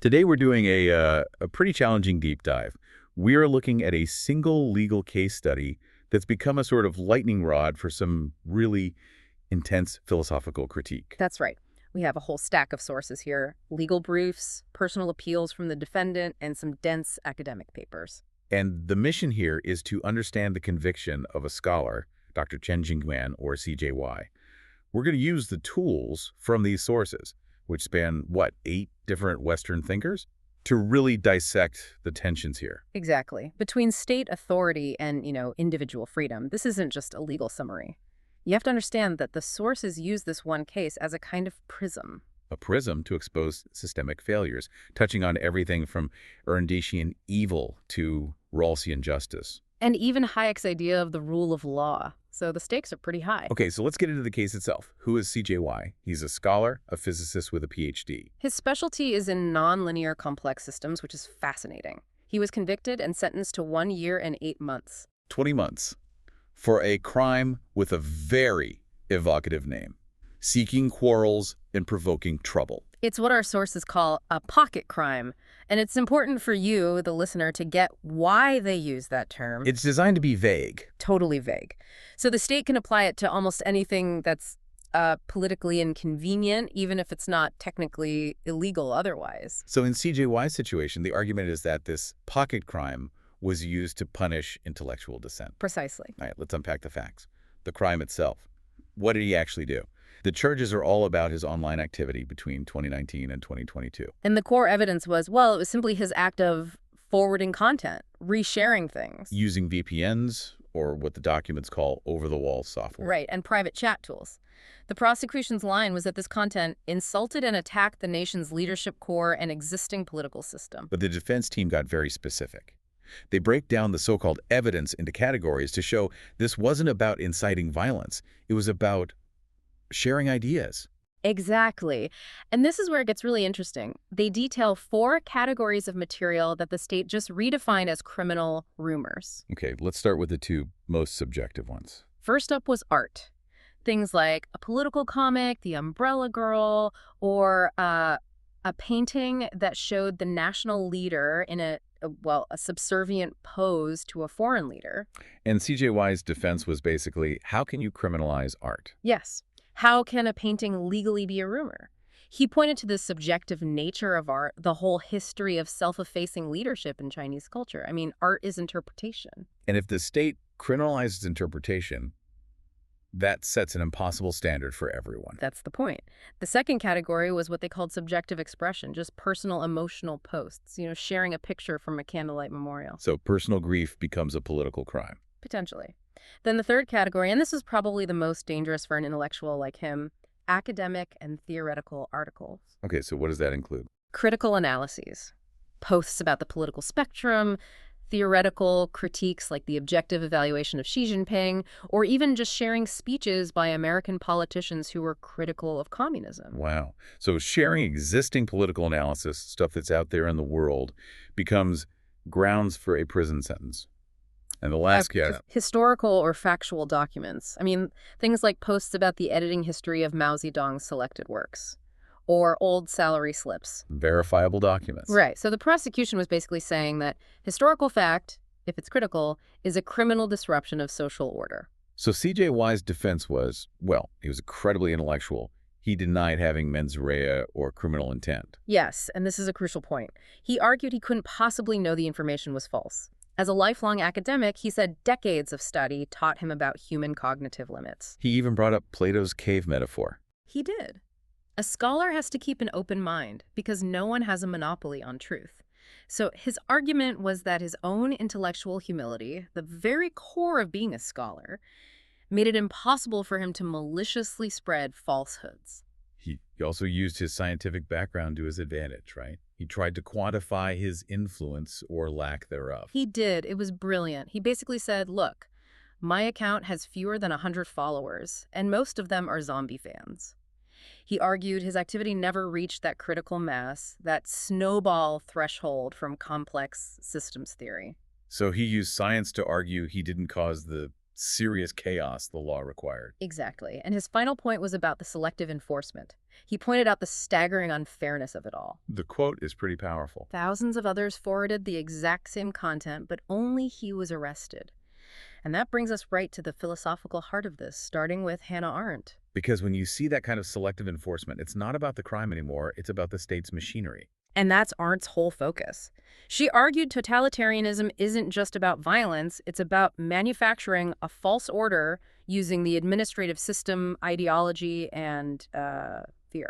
Today we're doing a pretty challenging deep dive. We are looking at a single legal case study that's become a sort of lightning rod for some really intense philosophical critique. That's right. We have a whole stack of sources here: legal briefs, personal appeals from the defendant, and some dense academic papers. And the mission here is to understand the conviction of a scholar, Dr. Chen Jingguan, or CJY. We're going to use the tools from these sources, which span, what, 8 different Western thinkers, to really dissect the tensions here. Exactly. Between state authority and, individual freedom, this isn't just a legal summary. You have to understand that the sources use this one case as a kind of prism. A prism to expose systemic failures, touching on everything from Erendischian evil to Rawlsian justice. And even Hayek's idea of the rule of law. So the stakes are pretty high. Okay, so let's get into the case itself. Who is CJY? He's a scholar, a physicist with a PhD. His specialty is in nonlinear complex systems, which is fascinating. He was convicted and sentenced to 1 year and 8 months. 20 months. For a crime with a very evocative name. Seeking quarrels and provoking trouble. It's what our sources call a pocket crime, and it's important for you, the listener, to get why they use that term. It's designed to be vague. Totally vague. So the state can apply it to almost anything that's politically inconvenient, even if it's not technically illegal otherwise. So in CJY's situation, the argument is that this pocket crime was used to punish intellectual dissent. Precisely. All right, let's unpack the facts. The crime itself. What did he actually do? The charges are all about his online activity between 2019 and 2022. And the core evidence was, well, it was simply his act of forwarding content, resharing things. Using VPNs, or what the documents call over-the-wall software. Right, and private chat tools. The prosecution's line was that this content insulted and attacked the nation's leadership core and existing political system. But the defense team got very specific. They break down the so-called evidence into categories to show this wasn't about inciting violence. It was about sharing ideas. Exactly. And this is where it gets really interesting. They detail 4 categories of material that the state just redefined as criminal rumors. Okay, let's start with the 2 most subjective ones. First up was art. Things like a political comic, The Umbrella Girl, or a painting that showed the national leader in a subservient pose to a foreign leader. And CJY's defense was basically, how can you criminalize art? Yes. How can a painting legally be a rumor? He pointed to the subjective nature of art, the whole history of self-effacing leadership in Chinese culture. I mean, art is interpretation. And if the state criminalizes interpretation, that sets an impossible standard for everyone. That's the point. The second category was what they called subjective expression, just personal emotional posts, sharing a picture from a candlelight memorial. So personal grief becomes a political crime. Potentially. Then the third category, and this is probably the most dangerous for an intellectual like him, academic and theoretical articles. Okay, so what does that include? Critical analyses, posts about the political spectrum, theoretical critiques like the objective evaluation of Xi Jinping, or even just sharing speeches by American politicians who were critical of communism. Wow. So sharing existing political analysis, stuff that's out there in the world, becomes grounds for a prison sentence. And the last category. Historical or factual documents. I mean, things like posts about the editing history of Mao Zedong's selected works, or old salary slips. Verifiable documents. Right. So the prosecution was basically saying that historical fact, if it's critical, is a criminal disruption of social order. So CJY's defense was, well, he was incredibly intellectual. He denied having mens rea or criminal intent. Yes, and this is a crucial point. He argued he couldn't possibly know the information was false. As a lifelong academic, he said decades of study taught him about human cognitive limits. He even brought up Plato's cave metaphor. He did. A scholar has to keep an open mind because no one has a monopoly on truth. So his argument was that his own intellectual humility, the very core of being a scholar, made it impossible for him to maliciously spread falsehoods. He also used his scientific background to his advantage, right? He tried to quantify his influence or lack thereof. He did. It was brilliant. He basically said, look, my account has fewer than 100 followers, and most of them are zombie fans. He argued his activity never reached that critical mass, that snowball threshold from complex systems theory. So he used science to argue he didn't cause the serious chaos the law required. Exactly. And his final point was about the selective enforcement. He pointed out the staggering unfairness of it all. The quote is pretty powerful. Thousands of others forwarded the exact same content, but only he was arrested. And that brings us right to the philosophical heart of this, starting with Hannah Arendt. Because when you see that kind of selective enforcement, it's not about the crime anymore, it's about the state's machinery. And that's Arendt's whole focus. She argued totalitarianism isn't just about violence, it's about manufacturing a false order using the administrative system, ideology, and fear.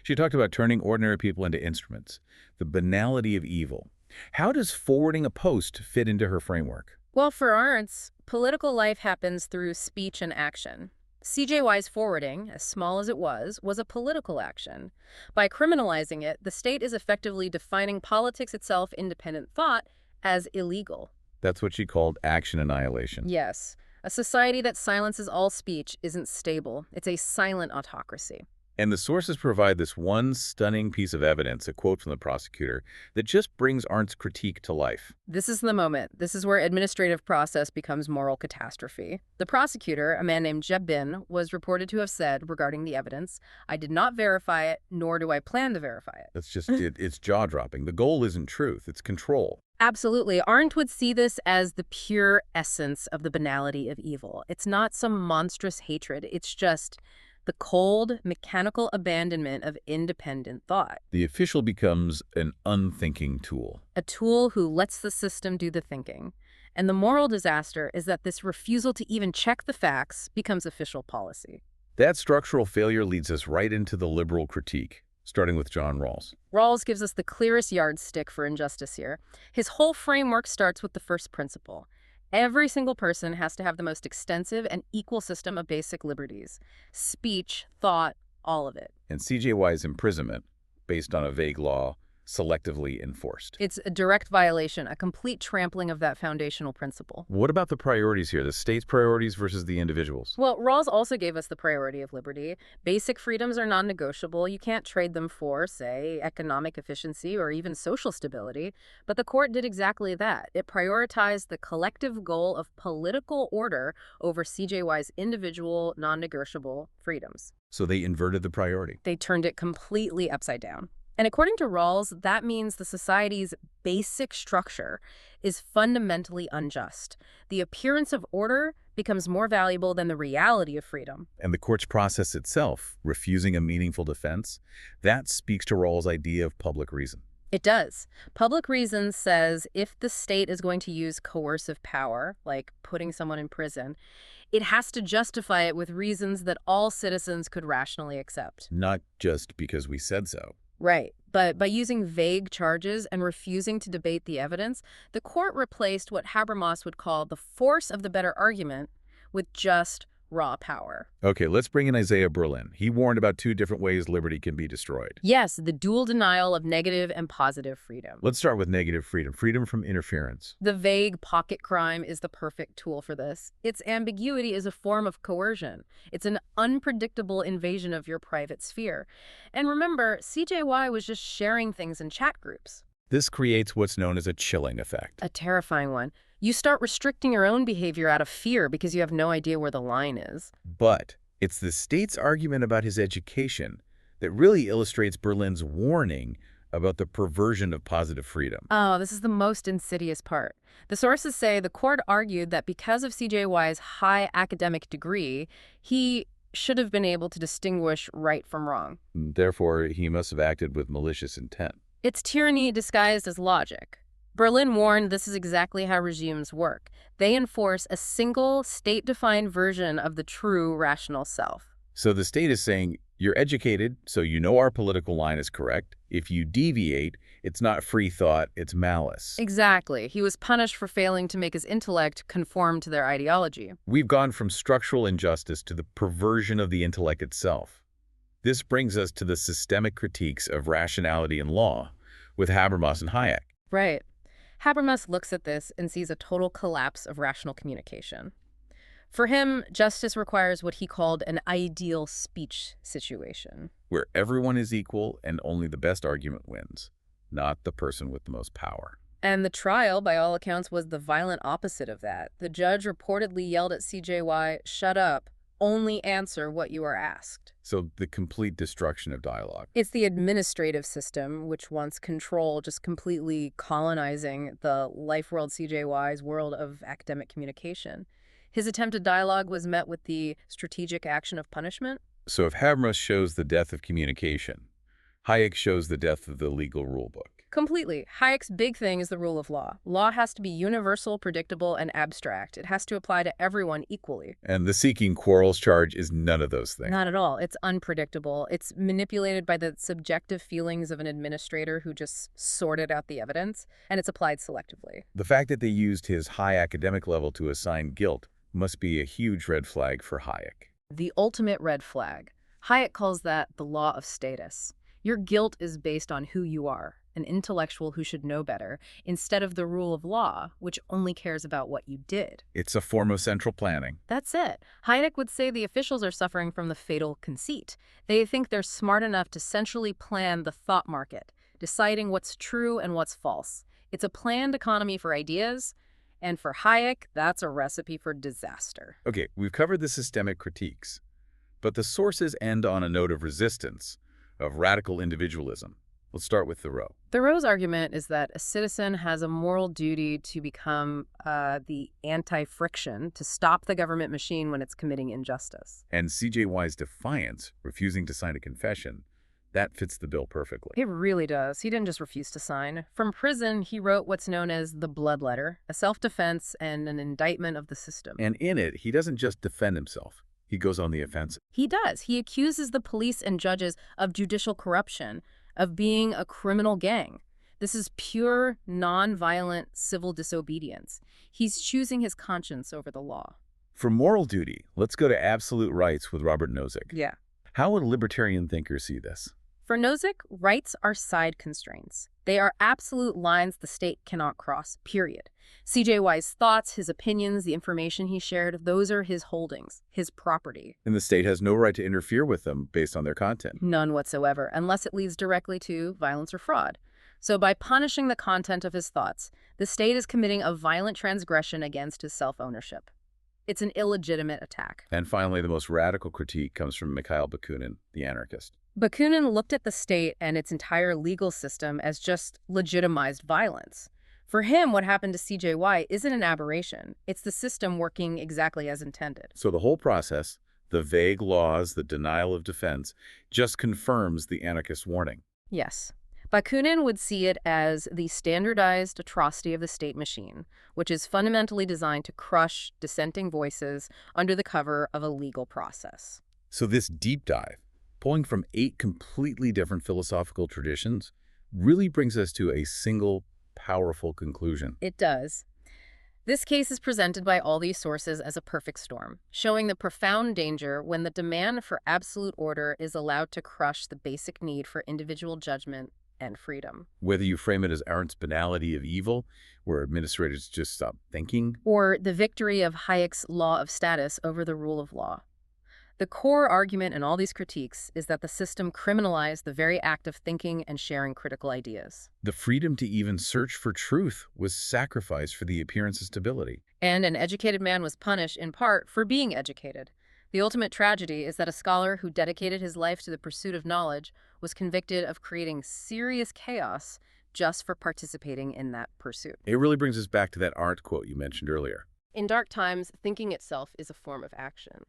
She talked about turning ordinary people into instruments, the banality of evil. How does forwarding a post fit into her framework? Well, for Arendt's, political life happens through speech and action. CJY's forwarding, as small as it was a political action. By criminalizing it, the state is effectively defining politics itself, independent thought, as illegal. That's what she called action annihilation. Yes, a society that silences all speech isn't stable. It's a silent autocracy. And the sources provide this one stunning piece of evidence, a quote from the prosecutor, that just brings Arndt's critique to life. This is the moment. This is where administrative process becomes moral catastrophe. The prosecutor, a man named Jeb Bin, was reported to have said regarding the evidence, "I did not verify it, nor do I plan to verify it." That's just, it's jaw-dropping. The goal isn't truth, it's control. Absolutely. Arendt would see this as the pure essence of the banality of evil. It's not some monstrous hatred. It's just the cold, mechanical abandonment of independent thought. The official becomes an unthinking tool. A tool who lets the system do the thinking. And the moral disaster is that this refusal to even check the facts becomes official policy. That structural failure leads us right into the liberal critique, starting with John Rawls. Rawls gives us the clearest yardstick for injustice here. His whole framework starts with the first principle. Every single person has to have the most extensive and equal system of basic liberties. Speech, thought, all of it. And CJY's imprisonment, based on a vague law, selectively enforced. It's a direct violation, a complete trampling of that foundational principle. What about the priorities here, the state's priorities versus the individual's? Well, Rawls also gave us the priority of liberty. Basic freedoms are non-negotiable. You can't trade them for, say, economic efficiency or even social stability. But the court did exactly that. It prioritized the collective goal of political order over CJY's individual, non-negotiable freedoms. So they inverted the priority. They turned it completely upside down. And according to Rawls, that means the society's basic structure is fundamentally unjust. The appearance of order becomes more valuable than the reality of freedom. And the court's process itself, refusing a meaningful defense, that speaks to Rawls' idea of public reason. It does. Public reason says if the state is going to use coercive power, like putting someone in prison, it has to justify it with reasons that all citizens could rationally accept. Not just because we said so. Right. But by using vague charges and refusing to debate the evidence, the court replaced what Habermas would call the force of the better argument with just raw power. Okay, let's bring in Isaiah Berlin. He warned about two different ways liberty can be destroyed. Yes, the dual denial of negative and positive freedom. Let's start with negative freedom, freedom from interference. The vague pocket crime is the perfect tool for this. Its ambiguity is a form of coercion. It's an unpredictable invasion of your private sphere. And remember, CJY was just sharing things in chat groups. This creates what's known as a chilling effect. A terrifying one. You start restricting your own behavior out of fear because you have no idea where the line is. But it's the state's argument about his education that really illustrates Berlin's warning about the perversion of positive freedom. Oh, this is the most insidious part. The sources say the court argued that because of CJY's high academic degree, he should have been able to distinguish right from wrong. Therefore, he must have acted with malicious intent. It's tyranny disguised as logic. Berlin warned this is exactly how regimes work. They enforce a single, state-defined version of the true rational self. So the state is saying, you're educated, so you know our political line is correct. If you deviate, it's not free thought, it's malice. Exactly. He was punished for failing to make his intellect conform to their ideology. We've gone from structural injustice to the perversion of the intellect itself. This brings us to the systemic critiques of rationality in law with Habermas and Hayek. Right. Habermas looks at this and sees a total collapse of rational communication. For him, justice requires what he called an ideal speech situation. Where everyone is equal and only the best argument wins, not the person with the most power. And the trial, by all accounts, was the violent opposite of that. The judge reportedly yelled at CJY, "Shut up. Only answer what you are asked." So the complete destruction of dialogue. It's the administrative system, which wants control, just completely colonizing the life world CJY's world of academic communication. His attempted dialogue was met with the strategic action of punishment. So if Habermas shows the death of communication, Hayek shows the death of the legal rulebook. Completely. Hayek's big thing is the rule of law. Law has to be universal, predictable, and abstract. It has to apply to everyone equally. And the seeking quarrels charge is none of those things. Not at all. It's unpredictable. It's manipulated by the subjective feelings of an administrator who just sorted out the evidence, and it's applied selectively. The fact that they used his high academic level to assign guilt must be a huge red flag for Hayek. The ultimate red flag. Hayek calls that the law of status. Your guilt is based on who you are, an intellectual who should know better, instead of the rule of law, which only cares about what you did. It's a form of central planning. That's it. Hayek would say the officials are suffering from the fatal conceit. They think they're smart enough to centrally plan the thought market, deciding what's true and what's false. It's a planned economy for ideas, and for Hayek, that's a recipe for disaster. Okay, we've covered the systemic critiques, but the sources end on a note of resistance, of radical individualism. Let's start with Thoreau. Thoreau's argument is that a citizen has a moral duty to become the anti-friction, to stop the government machine when it's committing injustice. And CJY's defiance, refusing to sign a confession, that fits the bill perfectly. It really does. He didn't just refuse to sign. From prison, he wrote what's known as the Blood Letter, a self-defense and an indictment of the system. And in it, he doesn't just defend himself. He goes on the offensive. He does. He accuses the police and judges of judicial corruption, of being a criminal gang. This is pure, non-violent civil disobedience. He's choosing his conscience over the law. For moral duty, let's go to absolute rights with Robert Nozick. Yeah. How would libertarian thinkers see this? For Nozick, rights are side constraints. They are absolute lines the state cannot cross, period. CJY's thoughts, his opinions, the information he shared, those are his holdings, his property. And the state has no right to interfere with them based on their content. None whatsoever, unless it leads directly to violence or fraud. So by punishing the content of his thoughts, the state is committing a violent transgression against his self-ownership. It's an illegitimate attack. And finally, the most radical critique comes from Mikhail Bakunin, the anarchist. Bakunin looked at the state and its entire legal system as just legitimized violence. For him, what happened to CJY isn't an aberration. It's the system working exactly as intended. So the whole process, the vague laws, the denial of defense, just confirms the anarchist warning. Yes. Bakunin would see it as the standardized atrocity of the state machine, which is fundamentally designed to crush dissenting voices under the cover of a legal process. So this deep dive, pulling from 8 completely different philosophical traditions, really brings us to a single, powerful conclusion. It does. This case is presented by all these sources as a perfect storm, showing the profound danger when the demand for absolute order is allowed to crush the basic need for individual judgment and freedom. Whether you frame it as Arendt's banality of evil, where administrators just stop thinking, Or the victory of Hayek's law of status over the rule of law. The core argument in all these critiques is that the system criminalized the very act of thinking and sharing critical ideas. the freedom to even search for truth was sacrificed for the appearance of stability. And an educated man was punished in part for being educated. The ultimate tragedy is that a scholar who dedicated his life to the pursuit of knowledge was convicted of creating serious chaos just for participating in that pursuit. It really brings us back to that Arendt quote you mentioned earlier. In dark times, thinking itself is a form of action.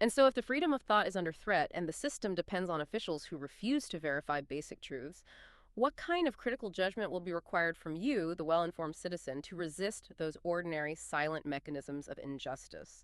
And so if the freedom of thought is under threat and the system depends on officials who refuse to verify basic truths, what kind of critical judgment will be required from you, the well-informed citizen, to resist those ordinary silent mechanisms of injustice?